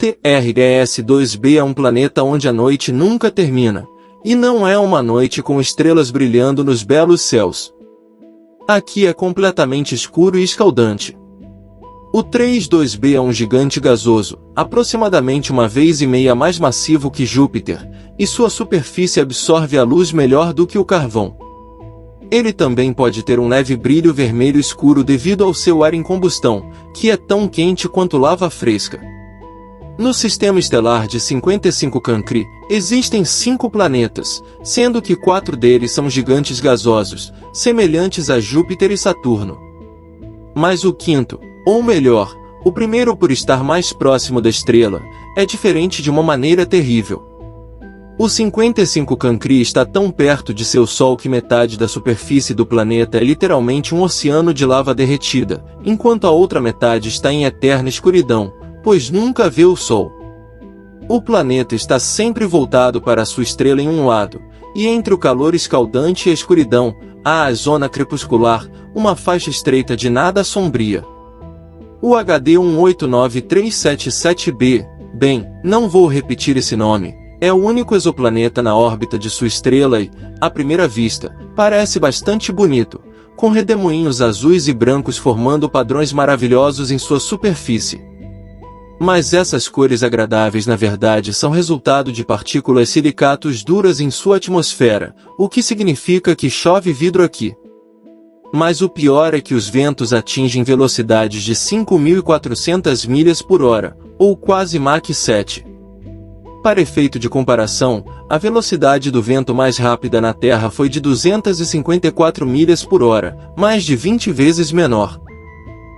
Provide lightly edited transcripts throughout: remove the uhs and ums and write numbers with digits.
TRS-2b é um planeta onde a noite nunca termina, e não é uma noite com estrelas brilhando nos belos céus. Aqui é completamente escuro e escaldante. O 32b é um gigante gasoso, aproximadamente 1,5 vezes mais massivo que Júpiter, e sua superfície absorve a luz melhor do que o carvão. Ele também pode ter um leve brilho vermelho escuro devido ao seu ar em combustão, que é tão quente quanto lava fresca. No sistema estelar de 55 Cancri, existem 5 planetas, sendo que 4 deles são gigantes gasosos, semelhantes a Júpiter e Saturno. Mas o quinto, ou melhor, o primeiro por estar mais próximo da estrela, é diferente de uma maneira terrível. O 55 Cancri está tão perto de seu Sol que metade da superfície do planeta é literalmente um oceano de lava derretida, enquanto a outra metade está em eterna escuridão, pois nunca vê o Sol. O planeta está sempre voltado para a sua estrela em um lado, e entre o calor escaldante e a escuridão, há a zona crepuscular, uma faixa estreita de nada sombria. O HD 189377b, bem, não vou repetir esse nome, é o único exoplaneta na órbita de sua estrela e, à primeira vista, parece bastante bonito, com redemoinhos azuis e brancos formando padrões maravilhosos em sua superfície. Mas essas cores agradáveis na verdade são resultado de partículas silicatos duras em sua atmosfera, o que significa que chove vidro aqui. Mas o pior é que os ventos atingem velocidades de 5.400 milhas por hora, ou quase Mach 7. Para efeito de comparação, a velocidade do vento mais rápida na Terra foi de 254 milhas por hora, mais de 20 vezes menor.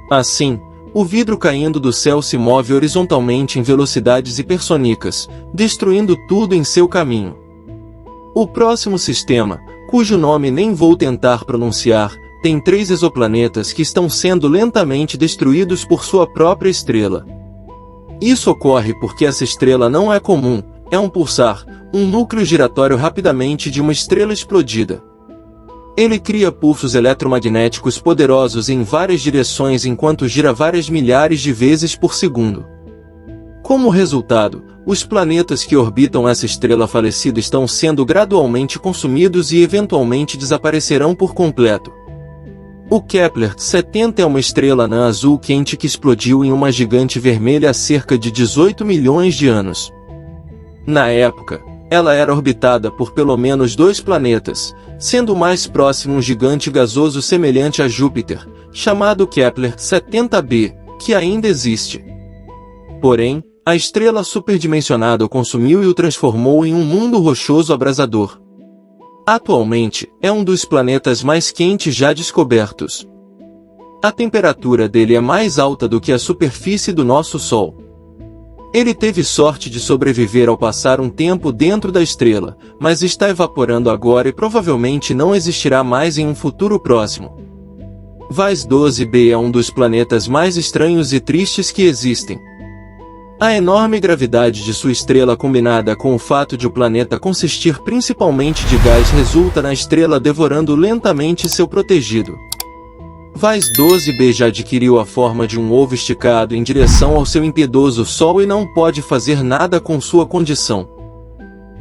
Assim, o vidro caindo do céu se move horizontalmente em velocidades hipersônicas, destruindo tudo em seu caminho. O próximo sistema, cujo nome nem vou tentar pronunciar, tem 3 exoplanetas que estão sendo lentamente destruídos por sua própria estrela. Isso ocorre porque essa estrela não é comum, é um pulsar, um núcleo giratório rapidamente de uma estrela explodida. Ele cria pulsos eletromagnéticos poderosos em várias direções enquanto gira várias milhares de vezes por segundo. Como resultado, os planetas que orbitam essa estrela falecida estão sendo gradualmente consumidos e eventualmente desaparecerão por completo. O Kepler-70 é uma estrela anã azul quente que explodiu em uma gigante vermelha há cerca de 18 milhões de anos. Na época, ela era orbitada por pelo menos 2 planetas, sendo o mais próximo um gigante gasoso semelhante a Júpiter, chamado Kepler-70b, que ainda existe. Porém, a estrela superdimensionada o consumiu e o transformou em um mundo rochoso abrasador. Atualmente, é um dos planetas mais quentes já descobertos. A temperatura dele é mais alta do que a superfície do nosso Sol. Ele teve sorte de sobreviver ao passar um tempo dentro da estrela, mas está evaporando agora e provavelmente não existirá mais em um futuro próximo. VAS 12b é um dos planetas mais estranhos e tristes que existem. A enorme gravidade de sua estrela combinada com o fato de o planeta consistir principalmente de gás resulta na estrela devorando lentamente seu protegido. VAS 12b já adquiriu a forma de um ovo esticado em direção ao seu impiedoso Sol e não pode fazer nada com sua condição.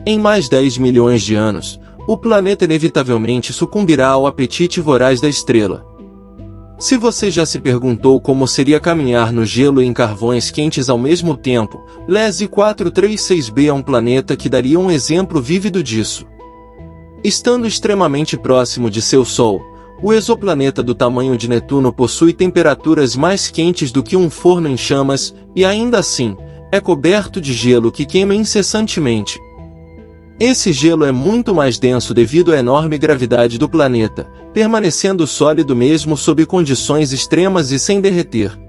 Em mais 10 milhões de anos, o planeta inevitavelmente sucumbirá ao apetite voraz da estrela. Se você já se perguntou como seria caminhar no gelo e em carvões quentes ao mesmo tempo, LESI 436b é um planeta que daria um exemplo vívido disso. Estando extremamente próximo de seu Sol, o exoplaneta do tamanho de Netuno possui temperaturas mais quentes do que um forno em chamas, e ainda assim, é coberto de gelo que queima incessantemente. Esse gelo é muito mais denso devido à enorme gravidade do planeta, permanecendo sólido mesmo sob condições extremas e sem derreter.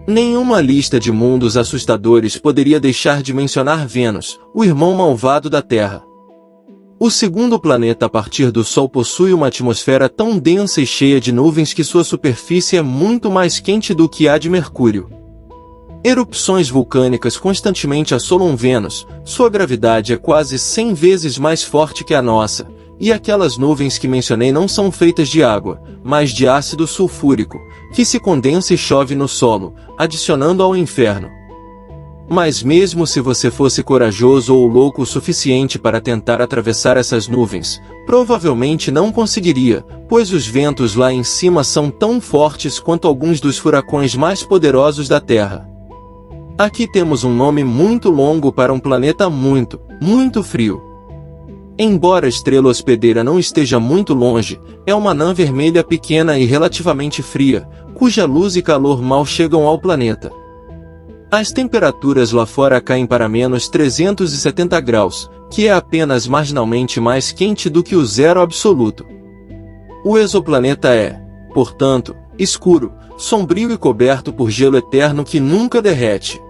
Nenhuma lista de mundos assustadores poderia deixar de mencionar Vênus, o irmão malvado da Terra. O segundo planeta a partir do Sol possui uma atmosfera tão densa e cheia de nuvens que sua superfície é muito mais quente do que a de Mercúrio. Erupções vulcânicas constantemente assolam Vênus, sua gravidade é quase 100 vezes mais forte que a nossa, e aquelas nuvens que mencionei não são feitas de água, mas de ácido sulfúrico, que se condensa e chove no solo, adicionando ao inferno. Mas mesmo se você fosse corajoso ou louco o suficiente para tentar atravessar essas nuvens, provavelmente não conseguiria, pois os ventos lá em cima são tão fortes quanto alguns dos furacões mais poderosos da Terra. Aqui temos um nome muito longo para um planeta muito, muito frio. Embora a estrela hospedeira não esteja muito longe, é uma anã vermelha pequena e relativamente fria, cuja luz e calor mal chegam ao planeta. As temperaturas lá fora caem para menos 370 graus, que é apenas marginalmente mais quente do que o zero absoluto. O exoplaneta é, portanto, escuro, sombrio e coberto por gelo eterno que nunca derrete.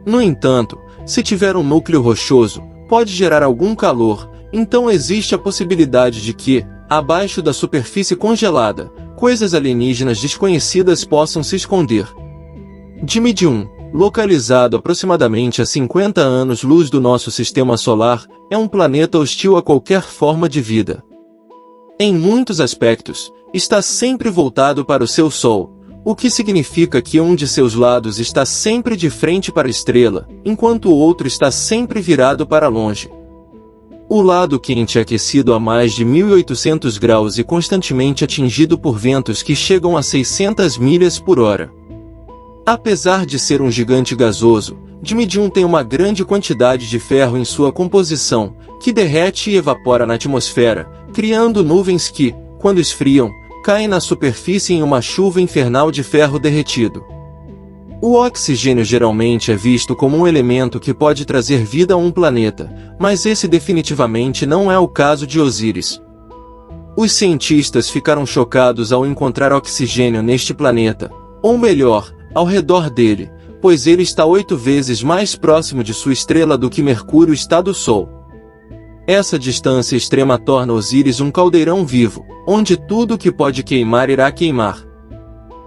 No entanto, se tiver um núcleo rochoso, pode gerar algum calor, então existe a possibilidade de que, abaixo da superfície congelada, coisas alienígenas desconhecidas possam se esconder. Dimidium, localizado aproximadamente a 50 anos-luz do nosso sistema solar, é um planeta hostil a qualquer forma de vida. Em muitos aspectos, está sempre voltado para o seu Sol, o que significa que um de seus lados está sempre de frente para a estrela, enquanto o outro está sempre virado para longe. O lado quente é aquecido a mais de 1800 graus e constantemente atingido por ventos que chegam a 600 milhas por hora. Apesar de ser um gigante gasoso, Dimidium tem uma grande quantidade de ferro em sua composição, que derrete e evapora na atmosfera, criando nuvens que, quando esfriam, caem na superfície em uma chuva infernal de ferro derretido. O oxigênio geralmente é visto como um elemento que pode trazer vida a um planeta, mas esse definitivamente não é o caso de Osíris. Os cientistas ficaram chocados ao encontrar oxigênio neste planeta, ou melhor, ao redor dele, pois ele está 8 vezes mais próximo de sua estrela do que Mercúrio está do Sol. Essa distância extrema torna Osíris um caldeirão vivo, onde tudo que pode queimar irá queimar.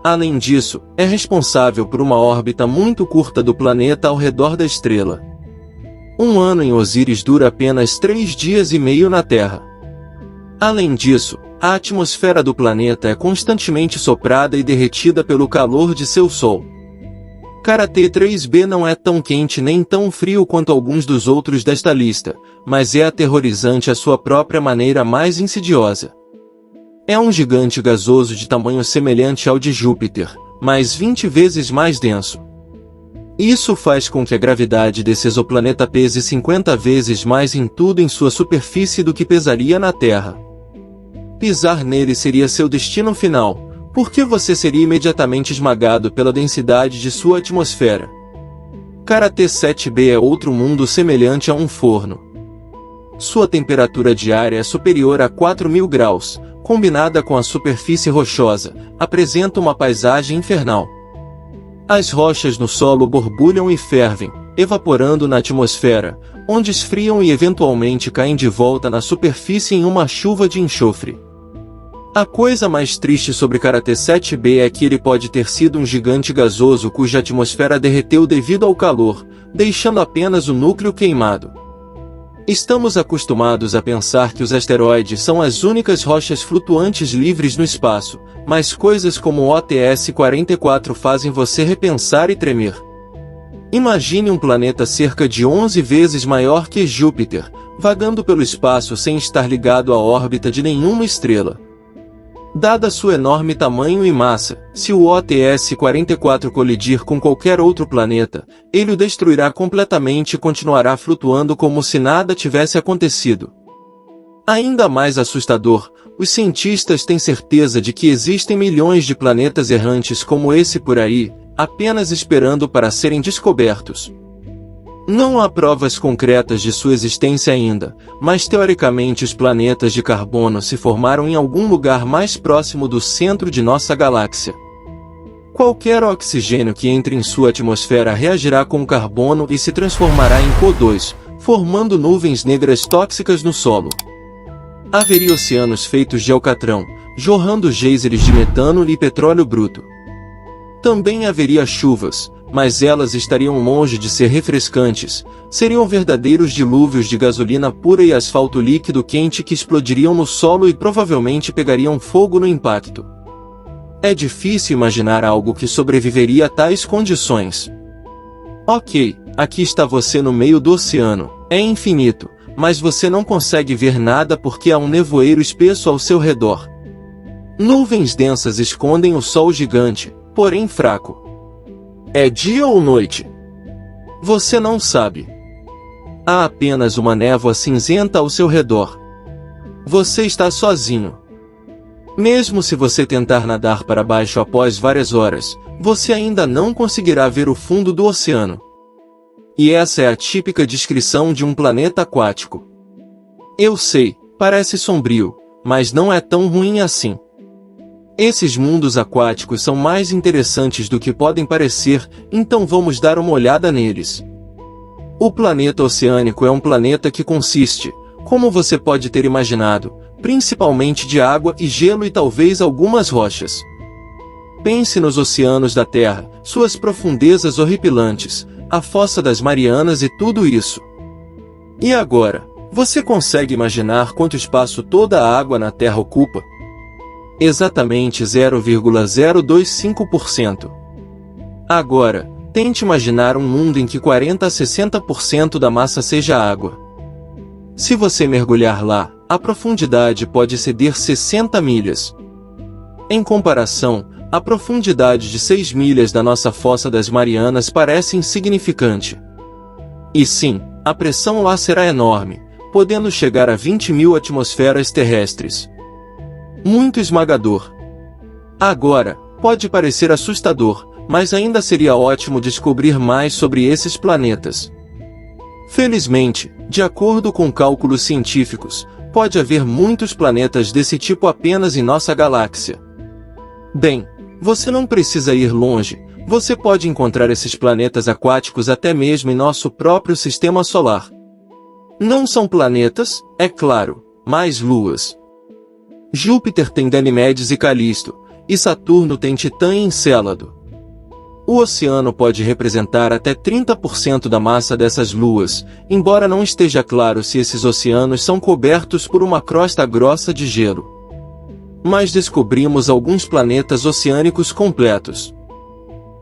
Além disso, é responsável por uma órbita muito curta do planeta ao redor da estrela. Um ano em Osíris dura apenas 3 dias e meio na Terra. Além disso, a atmosfera do planeta é constantemente soprada e derretida pelo calor de seu Sol. Karate 3b não é tão quente nem tão frio quanto alguns dos outros desta lista, mas é aterrorizante à sua própria maneira mais insidiosa. É um gigante gasoso de tamanho semelhante ao de Júpiter, mas 20 vezes mais denso. Isso faz com que a gravidade desse exoplaneta pese 50 vezes mais em tudo em sua superfície do que pesaria na Terra. Pisar nele seria seu destino final, porque você seria imediatamente esmagado pela densidade de sua atmosfera. Karate 7b é outro mundo semelhante a um forno. Sua temperatura diária é superior a 4.000 graus, combinada com a superfície rochosa, apresenta uma paisagem infernal. As rochas no solo borbulham e fervem, evaporando na atmosfera, onde esfriam e eventualmente caem de volta na superfície em uma chuva de enxofre. A coisa mais triste sobre Karate 7b é que ele pode ter sido um gigante gasoso cuja atmosfera derreteu devido ao calor, deixando apenas o núcleo queimado. Estamos acostumados a pensar que os asteroides são as únicas rochas flutuantes livres no espaço, mas coisas como o OTS-44 fazem você repensar e tremer. Imagine um planeta cerca de 11 vezes maior que Júpiter, vagando pelo espaço sem estar ligado à órbita de nenhuma estrela. Dada sua enorme tamanho e massa, se o OTS-44 colidir com qualquer outro planeta, ele o destruirá completamente e continuará flutuando como se nada tivesse acontecido. Ainda mais assustador, os cientistas têm certeza de que existem milhões de planetas errantes como esse por aí, apenas esperando para serem descobertos. Não há provas concretas de sua existência ainda, mas teoricamente os planetas de carbono se formaram em algum lugar mais próximo do centro de nossa galáxia. Qualquer oxigênio que entre em sua atmosfera reagirá com carbono e se transformará em CO2, formando nuvens negras tóxicas no solo. Haveria oceanos feitos de alcatrão, jorrando geysers de metano e petróleo bruto. Também haveria chuvas, mas elas estariam longe de ser refrescantes, seriam verdadeiros dilúvios de gasolina pura e asfalto líquido quente que explodiriam no solo e provavelmente pegariam fogo no impacto. É difícil imaginar algo que sobreviveria a tais condições. Ok, aqui está você no meio do oceano. É infinito, mas você não consegue ver nada porque há um nevoeiro espesso ao seu redor. Nuvens densas escondem o sol gigante, porém fraco. É dia ou noite? Você não sabe. Há apenas uma névoa cinzenta ao seu redor. Você está sozinho. Mesmo se você tentar nadar para baixo após várias horas, você ainda não conseguirá ver o fundo do oceano. E essa é a típica descrição de um planeta aquático. Eu sei, parece sombrio, mas não é tão ruim assim. Esses mundos aquáticos são mais interessantes do que podem parecer, então vamos dar uma olhada neles. O planeta oceânico é um planeta que consiste, como você pode ter imaginado, principalmente de água e gelo e talvez algumas rochas. Pense nos oceanos da Terra, suas profundezas horripilantes, a Fossa das Marianas e tudo isso. E agora, você consegue imaginar quanto espaço toda a água na Terra ocupa? Exatamente 0,025%. Agora, tente imaginar um mundo em que 40 a 60% da massa seja água. Se você mergulhar lá, a profundidade pode exceder 60 milhas. Em comparação, a profundidade de 6 milhas da nossa Fossa das Marianas parece insignificante. E sim, a pressão lá será enorme, podendo chegar a 20.000 atmosferas terrestres. Muito esmagador. Agora, pode parecer assustador, mas ainda seria ótimo descobrir mais sobre esses planetas. Felizmente, de acordo com cálculos científicos, pode haver muitos planetas desse tipo apenas em nossa galáxia. Bem, você não precisa ir longe, você pode encontrar esses planetas aquáticos até mesmo em nosso próprio sistema solar. Não são planetas, é claro, mas luas. Júpiter tem Ganimedes e Calisto, e Saturno tem Titã e Encélado. O oceano pode representar até 30% da massa dessas luas, embora não esteja claro se esses oceanos são cobertos por uma crosta grossa de gelo. Mas descobrimos alguns planetas oceânicos completos.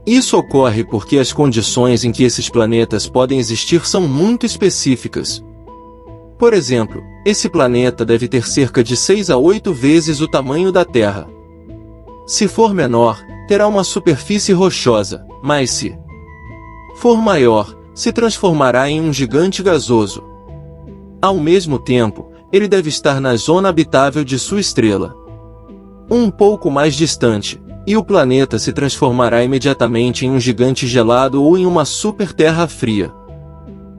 Isso ocorre porque as condições em que esses planetas podem existir são muito específicas. Por exemplo, esse planeta deve ter cerca de 6 a 8 vezes o tamanho da Terra. Se for menor, terá uma superfície rochosa, mas se for maior, se transformará em um gigante gasoso. Ao mesmo tempo, ele deve estar na zona habitável de sua estrela. Um pouco mais distante, e o planeta se transformará imediatamente em um gigante gelado ou em uma super terra fria.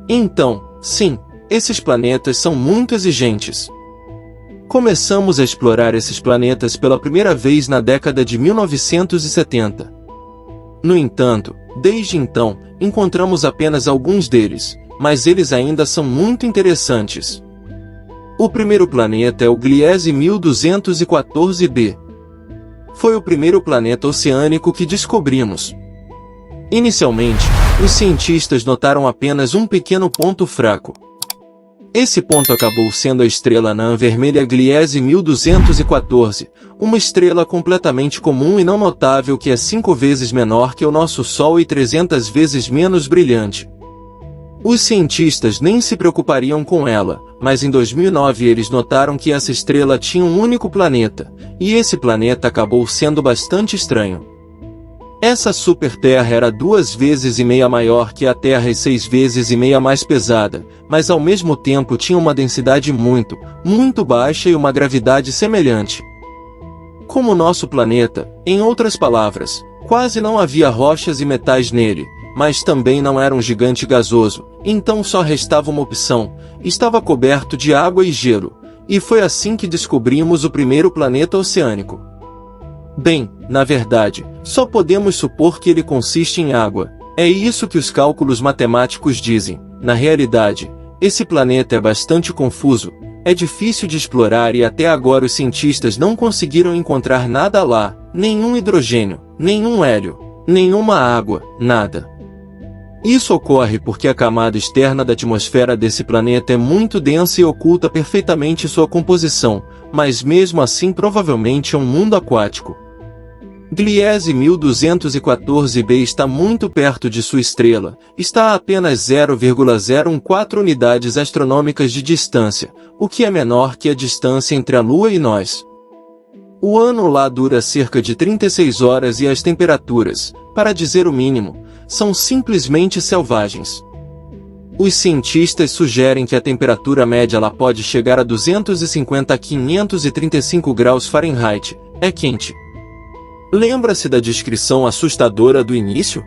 Então, sim, esses planetas são muito exigentes. Começamos a explorar esses planetas pela primeira vez na década de 1970. No entanto, desde então, encontramos apenas alguns deles, mas eles ainda são muito interessantes. O primeiro planeta é o Gliese 1214b. Foi o primeiro planeta oceânico que descobrimos. Inicialmente, os cientistas notaram apenas um pequeno ponto fraco. Esse ponto acabou sendo a estrela anã vermelha Gliese 1214, uma estrela completamente comum e não notável que é 5 vezes menor que o nosso Sol e 300 vezes menos brilhante. Os cientistas nem se preocupariam com ela, mas em 2009 eles notaram que essa estrela tinha um único planeta, e esse planeta acabou sendo bastante estranho. Essa super-terra era 2,5 vezes maior que a Terra e 6,5 vezes mais pesada, mas ao mesmo tempo tinha uma densidade muito baixa e uma gravidade semelhante. Como nosso planeta, em outras palavras, quase não havia rochas e metais nele, mas também não era um gigante gasoso, então só restava uma opção: estava coberto de água e gelo, e foi assim que descobrimos o primeiro planeta oceânico. Bem, na verdade, só podemos supor que ele consiste em água. É isso que os cálculos matemáticos dizem. Na realidade, esse planeta é bastante confuso, é difícil de explorar e até agora os cientistas não conseguiram encontrar nada lá, nenhum hidrogênio, nenhum hélio, nenhuma água, nada. Isso ocorre porque a camada externa da atmosfera desse planeta é muito densa e oculta perfeitamente sua composição, mas mesmo assim provavelmente é um mundo aquático. Gliese 1214b está muito perto de sua estrela, está a apenas 0,014 unidades astronômicas de distância, o que é menor que a distância entre a Lua e nós. O ano lá dura cerca de 36 horas e as temperaturas, para dizer o mínimo, são simplesmente selvagens. Os cientistas sugerem que a temperatura média lá pode chegar a 250 a 535 graus Fahrenheit, é quente. Lembra-se da descrição assustadora do início?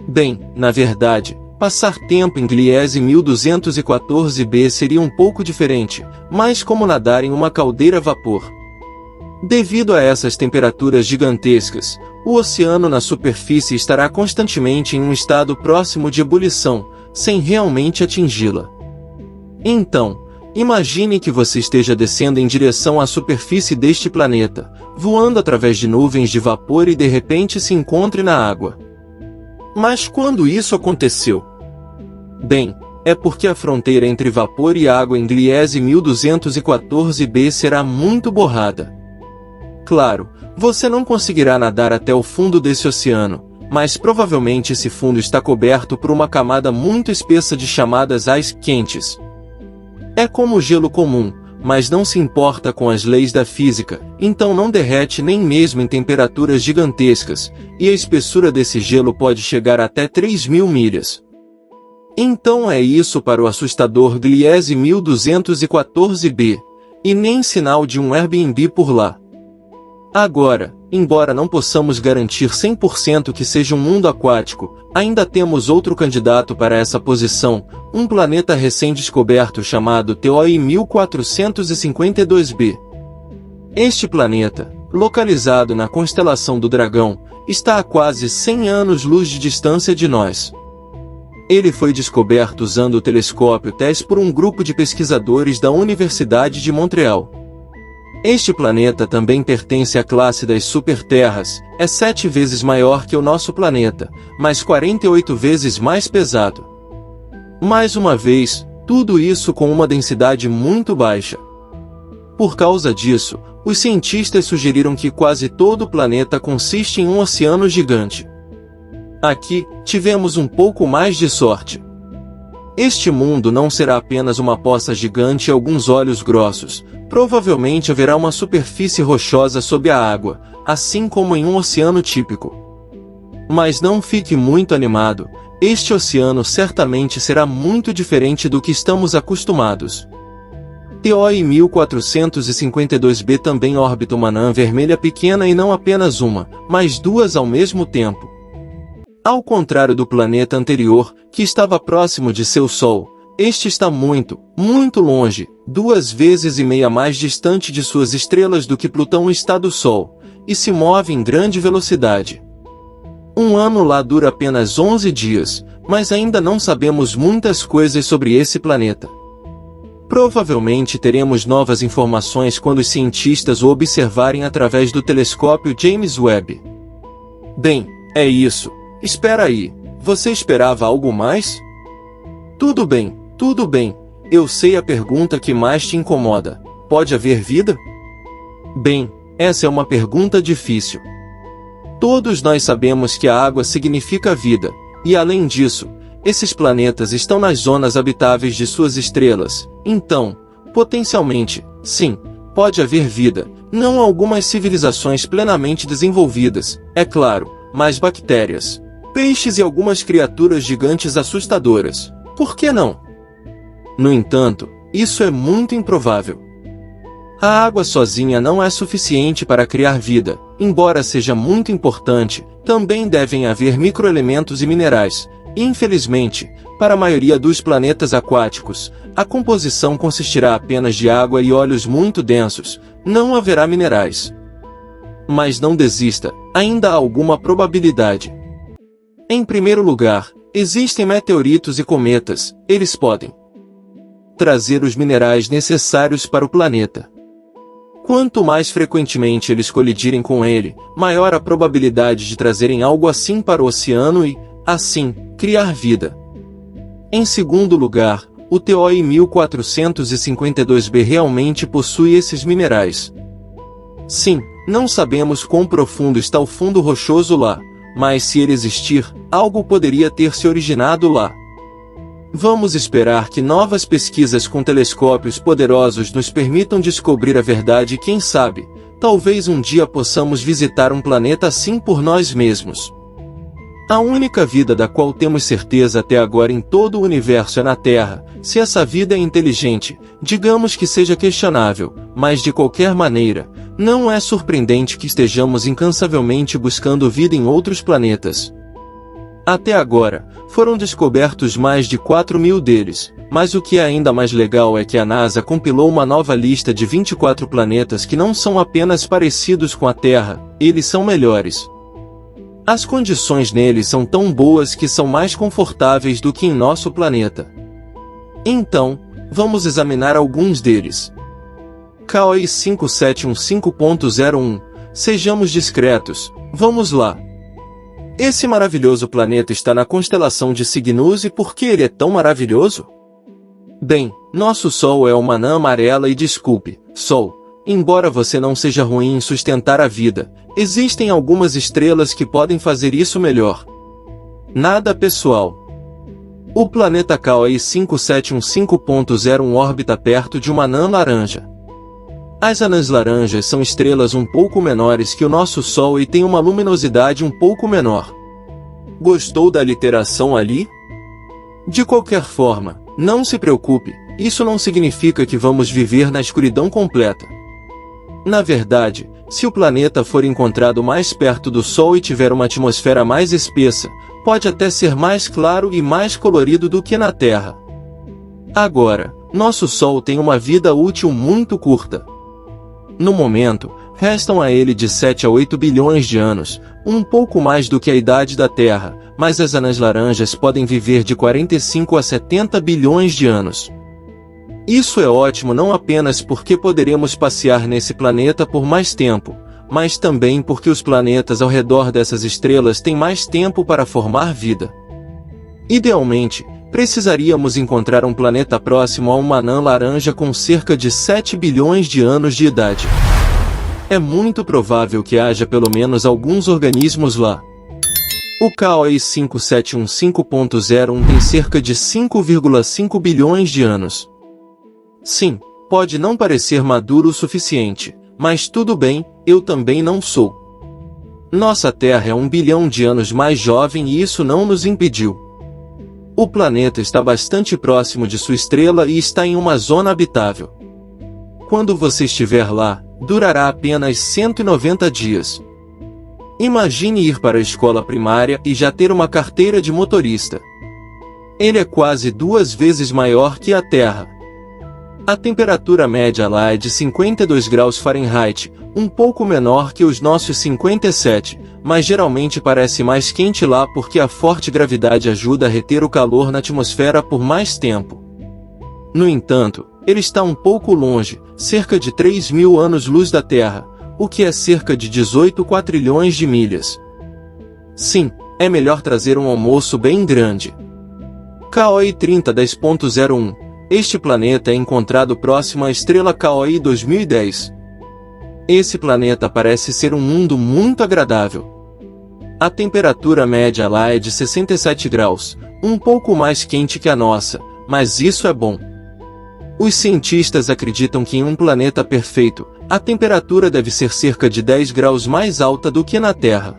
Bem, na verdade, passar tempo em Gliese 1214b seria um pouco diferente, mais como nadar em uma caldeira a vapor. Devido a essas temperaturas gigantescas, o oceano na superfície estará constantemente em um estado próximo de ebulição, sem realmente atingi-la. Então, imagine que você esteja descendo em direção à superfície deste planeta, voando através de nuvens de vapor e de repente se encontre na água. Mas quando isso aconteceu? Bem, é porque a fronteira entre vapor e água em Gliese 1214b será muito borrada. Claro, você não conseguirá nadar até o fundo desse oceano, mas provavelmente esse fundo está coberto por uma camada muito espessa de chamadas ice quentes. É como o gelo comum, mas não se importa com as leis da física, então não derrete nem mesmo em temperaturas gigantescas, e a espessura desse gelo pode chegar até 3.000 milhas. Então é isso para o assustador Gliese 1214b, e nem sinal de um Airbnb por lá. Agora, embora não possamos garantir 100% que seja um mundo aquático, ainda temos outro candidato para essa posição, um planeta recém-descoberto chamado TOI 1452b. Este planeta, localizado na constelação do Dragão, está a quase 100 anos-luz de distância de nós. Ele foi descoberto usando o telescópio TESS por um grupo de pesquisadores da Universidade de Montreal. Este planeta também pertence à classe das superterras, é 7 vezes maior que o nosso planeta, mas 48 vezes mais pesado. Mais uma vez, tudo isso com uma densidade muito baixa. Por causa disso, os cientistas sugeriram que quase todo o planeta consiste em um oceano gigante. Aqui, tivemos um pouco mais de sorte. Este mundo não será apenas uma poça gigante e alguns olhos grossos, provavelmente haverá uma superfície rochosa sob a água, assim como em um oceano típico. Mas não fique muito animado, este oceano certamente será muito diferente do que estamos acostumados. TOI 1452b também orbita uma anã vermelha pequena e não apenas uma, mas duas ao mesmo tempo. Ao contrário do planeta anterior, que estava próximo de seu Sol, este está muito, muito longe, 2,5 vezes mais distante de suas estrelas do que Plutão está do Sol, e se move em grande velocidade. Um ano lá dura apenas 11 dias, mas ainda não sabemos muitas coisas sobre esse planeta. Provavelmente teremos novas informações quando os cientistas o observarem através do telescópio James Webb. Bem, é isso. Espera aí, você esperava algo mais? Tudo bem, eu sei a pergunta que mais te incomoda. Pode haver vida? Bem, essa é uma pergunta difícil. Todos nós sabemos que a água significa vida, e além disso, esses planetas estão nas zonas habitáveis de suas estrelas, então, potencialmente, sim, pode haver vida, não algumas civilizações plenamente desenvolvidas, é claro, mas bactérias, peixes e algumas criaturas gigantes assustadoras. Por que não? No entanto, isso é muito improvável. A água sozinha não é suficiente para criar vida, embora seja muito importante, também devem haver microelementos e minerais. Infelizmente, para a maioria dos planetas aquáticos, a composição consistirá apenas de água e óleos muito densos, não haverá minerais. Mas não desista, ainda há alguma probabilidade. Em primeiro lugar, existem meteoritos e cometas, eles podem trazer os minerais necessários para o planeta. Quanto mais frequentemente eles colidirem com ele, maior a probabilidade de trazerem algo assim para o oceano e, assim, criar vida. Em segundo lugar, o TOI 1452b realmente possui esses minerais. Sim, Não sabemos quão profundo está o fundo rochoso lá, mas se ele existir, algo poderia ter se originado lá. Vamos esperar que novas pesquisas com telescópios poderosos nos permitam descobrir a verdade e quem sabe, talvez um dia possamos visitar um planeta assim por nós mesmos. A única vida da qual temos certeza até agora em todo o universo é na Terra. Se essa vida é inteligente, digamos que seja questionável, mas de qualquer maneira, não é surpreendente que estejamos incansavelmente buscando vida em outros planetas. Até agora, foram descobertos mais de 4.000 deles, mas o que é ainda mais legal é que a NASA compilou uma nova lista de 24 planetas que não são apenas parecidos com a Terra, eles são melhores. As condições neles são tão boas que são mais confortáveis do que em nosso planeta. Então, vamos examinar alguns deles. KOI 5715.01. Sejamos discretos, vamos lá. Esse maravilhoso planeta está na constelação de Cygnus e por que ele é tão maravilhoso? Bem, nosso Sol é uma anã amarela e desculpe, Sol, embora você não seja ruim em sustentar a vida, existem algumas estrelas que podem fazer isso melhor. Nada pessoal. O planeta KOI 5715.01 orbita perto de uma anã laranja. As anãs laranjas são estrelas um pouco menores que o nosso Sol e têm uma luminosidade um pouco menor. Gostou da literação ali? De qualquer forma, não se preocupe, isso não significa que vamos viver na escuridão completa. Na verdade, se o planeta for encontrado mais perto do Sol e tiver uma atmosfera mais espessa, pode até ser mais claro e mais colorido do que na Terra. Agora, nosso Sol tem uma vida útil muito curta. No momento, restam a ele de 7 a 8 bilhões de anos, um pouco mais do que a idade da Terra, mas as anãs laranjas podem viver de 45 a 70 bilhões de anos. Isso é ótimo não apenas porque poderemos passear nesse planeta por mais tempo, mas também porque os planetas ao redor dessas estrelas têm mais tempo para formar vida. Idealmente, precisaríamos encontrar um planeta próximo a uma anã laranja com cerca de 7 bilhões de anos de idade. É muito provável que haja pelo menos alguns organismos lá. O KOI 5715.01 tem cerca de 5,5 bilhões de anos. Sim, pode não parecer maduro o suficiente, mas tudo bem, eu também não sou. Nossa Terra é 1 bilhão de anos mais jovem e isso não nos impediu. O planeta está bastante próximo de sua estrela e está em uma zona habitável. Quando você estiver lá, durará apenas 190 dias. Imagine ir para a escola primária e já ter uma carteira de motorista. Ele é quase 2 vezes maior que a Terra. A temperatura média lá é de 52 graus Fahrenheit, um pouco menor que os nossos 57, mas geralmente parece mais quente lá porque a forte gravidade ajuda a reter o calor na atmosfera por mais tempo. No entanto, ele está um pouco longe, cerca de 3.000 anos-luz da Terra, o que é cerca de 18 quatrilhões de milhas. Sim, é melhor trazer um almoço bem grande. KOI 3010.01. Este planeta é encontrado próximo à estrela KOI 2010. Esse planeta parece ser um mundo muito agradável. A temperatura média lá é de 67 graus, um pouco mais quente que a nossa, mas isso é bom. Os cientistas acreditam que em um planeta perfeito, a temperatura deve ser cerca de 10 graus mais alta do que na Terra.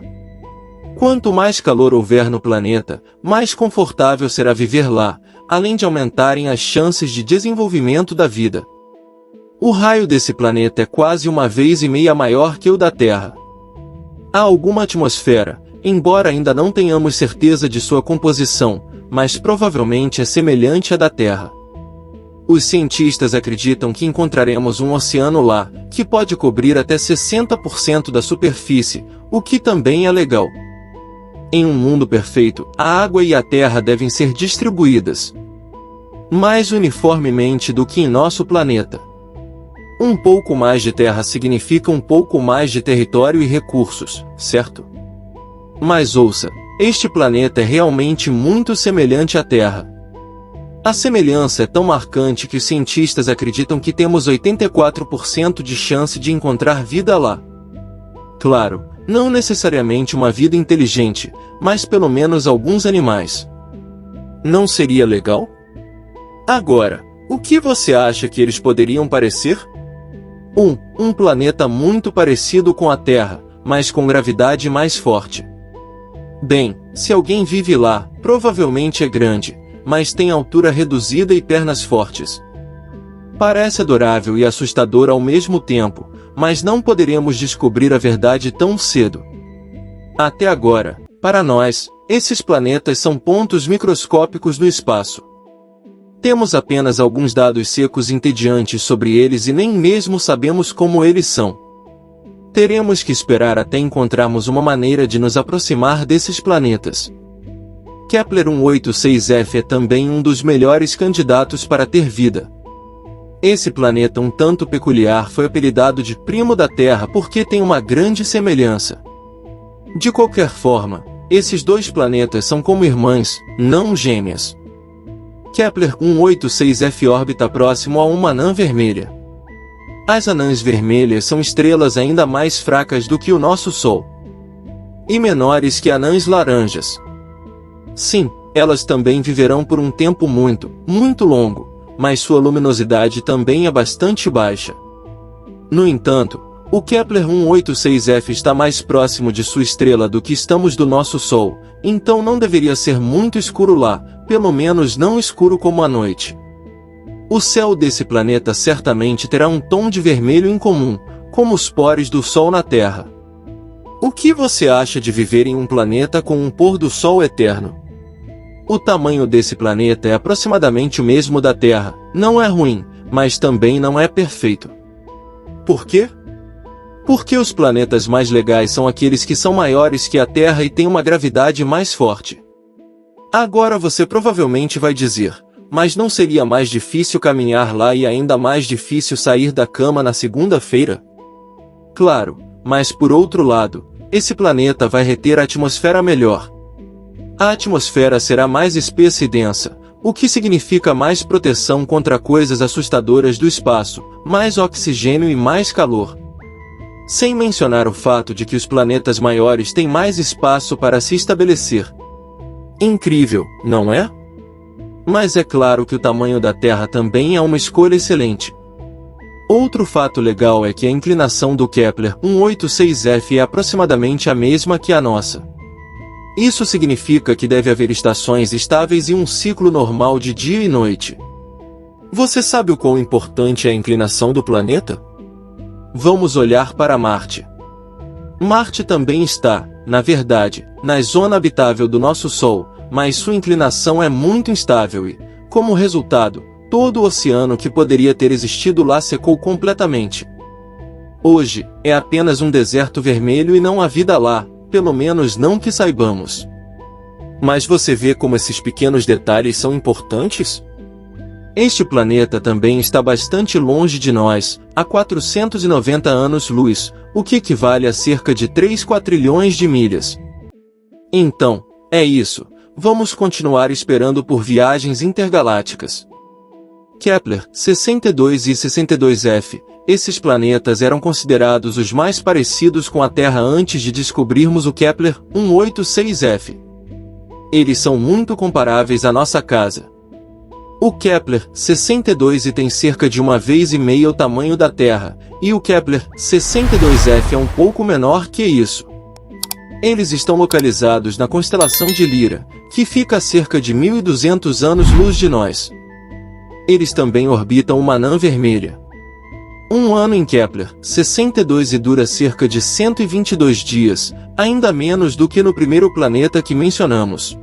Quanto mais calor houver no planeta, mais confortável será viver lá, além de aumentarem as chances de desenvolvimento da vida. O raio desse planeta é quase 1,5 vezes maior que o da Terra. Há alguma atmosfera, embora ainda não tenhamos certeza de sua composição, mas provavelmente é semelhante à da Terra. Os cientistas acreditam que encontraremos um oceano lá, que pode cobrir até 60% da superfície, o que também é legal. Em um mundo perfeito, a água e a terra devem ser distribuídas mais uniformemente do que em nosso planeta. Um pouco mais de terra significa um pouco mais de território e recursos, certo? Mas ouça, este planeta é realmente muito semelhante à Terra. A semelhança é tão marcante que os cientistas acreditam que temos 84% de chance de encontrar vida lá. Claro, não necessariamente uma vida inteligente, mas pelo menos alguns animais. Não seria legal? Agora, o que você acha que eles poderiam parecer? Um planeta muito parecido com a Terra, mas com gravidade mais forte. Bem, se alguém vive lá, provavelmente é grande, mas tem altura reduzida e pernas fortes. Parece adorável e assustador ao mesmo tempo, mas não poderemos descobrir a verdade tão cedo. Até agora, para nós, esses planetas são pontos microscópicos no espaço. Temos apenas alguns dados secos e entediantes sobre eles e nem mesmo sabemos como eles são. Teremos que esperar até encontrarmos uma maneira de nos aproximar desses planetas. Kepler 186f é também um dos melhores candidatos para ter vida. Esse planeta um tanto peculiar foi apelidado de primo da Terra porque tem uma grande semelhança. De qualquer forma, esses dois planetas são como irmãs, não gêmeas. Kepler 186f orbita próximo a uma anã vermelha. As anãs vermelhas são estrelas ainda mais fracas do que o nosso Sol. E menores que anãs laranjas. Sim, elas também viverão por um tempo muito, muito longo, mas sua luminosidade também é bastante baixa. No entanto, o Kepler 186f está mais próximo de sua estrela do que estamos do nosso Sol, então não deveria ser muito escuro lá, pelo menos não escuro como a noite. O céu desse planeta certamente terá um tom de vermelho incomum, como os poros do Sol na Terra. O que você acha de viver em um planeta com um pôr do Sol eterno? O tamanho desse planeta é aproximadamente o mesmo da Terra, não é ruim, mas também não é perfeito. Por quê? Porque os planetas mais legais são aqueles que são maiores que a Terra e têm uma gravidade mais forte. Agora você provavelmente vai dizer, mas não seria mais difícil caminhar lá e ainda mais difícil sair da cama na segunda-feira? Claro, mas por outro lado, esse planeta vai reter a atmosfera melhor. A atmosfera será mais espessa e densa, o que significa mais proteção contra coisas assustadoras do espaço, mais oxigênio e mais calor. Sem mencionar o fato de que os planetas maiores têm mais espaço para se estabelecer. Incrível, não é? Mas é claro que o tamanho da Terra também é uma escolha excelente. Outro fato legal é que a inclinação do Kepler 186f é aproximadamente a mesma que a nossa. Isso significa que deve haver estações estáveis e um ciclo normal de dia e noite. Você sabe o quão importante é a inclinação do planeta? Vamos olhar para Marte. Marte também está, na verdade, na zona habitável do nosso Sol, mas sua inclinação é muito instável e, como resultado, todo o oceano que poderia ter existido lá secou completamente. Hoje, é apenas um deserto vermelho e não há vida lá, pelo menos não que saibamos. Mas você vê como esses pequenos detalhes são importantes? Este planeta também está bastante longe de nós, a 490 anos-luz, o que equivale a cerca de 3 quatrilhões de milhas. Então, é isso, vamos continuar esperando por viagens intergalácticas. Kepler 62 e 62f, esses planetas eram considerados os mais parecidos com a Terra antes de descobrirmos o Kepler 186f. Eles são muito comparáveis à nossa casa. O Kepler 62 tem cerca de 1,5 vezes o tamanho da Terra, e o Kepler 62f é um pouco menor que isso. Eles estão localizados na constelação de Lira, que fica a cerca de 1.200 anos-luz de nós. Eles também orbitam uma anã vermelha. Um ano em Kepler 62 dura cerca de 122 dias, ainda menos do que no primeiro planeta que mencionamos.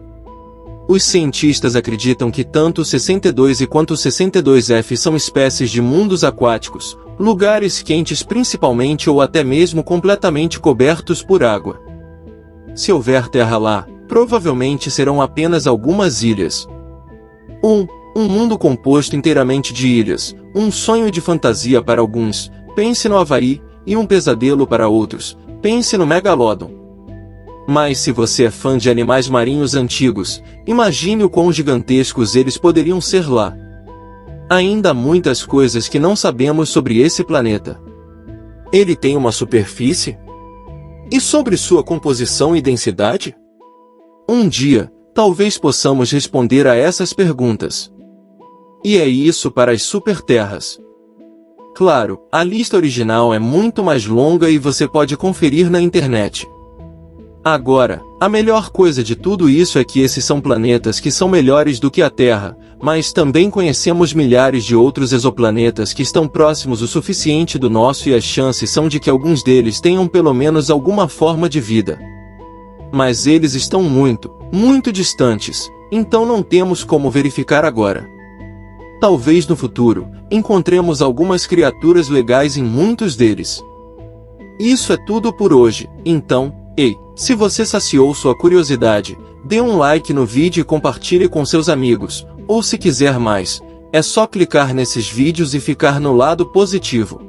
Os cientistas acreditam que tanto o 62 quanto o 62f são espécies de mundos aquáticos, lugares quentes principalmente ou até mesmo completamente cobertos por água. Se houver terra lá, provavelmente serão apenas algumas ilhas. Um mundo composto inteiramente de ilhas, um sonho de fantasia para alguns, pense no Havaí, e um pesadelo para outros, pense no Megalodon. Mas se você é fã de animais marinhos antigos, imagine o quão gigantescos eles poderiam ser lá. Ainda há muitas coisas que não sabemos sobre esse planeta. Ele tem uma superfície? E sobre sua composição e densidade? Um dia, talvez possamos responder a essas perguntas. E é isso para as superterras. Claro, a lista original é muito mais longa e você pode conferir na internet. Agora, a melhor coisa de tudo isso é que esses são planetas que são melhores do que a Terra, mas também conhecemos milhares de outros exoplanetas que estão próximos o suficiente do nosso e as chances são de que alguns deles tenham pelo menos alguma forma de vida. Mas eles estão muito, muito distantes, então não temos como verificar agora. Talvez no futuro, encontremos algumas criaturas legais em muitos deles. Isso é tudo por hoje, então, ei, se você saciou sua curiosidade, dê um like no vídeo e compartilhe com seus amigos, ou se quiser mais, é só clicar nesses vídeos e ficar no lado positivo.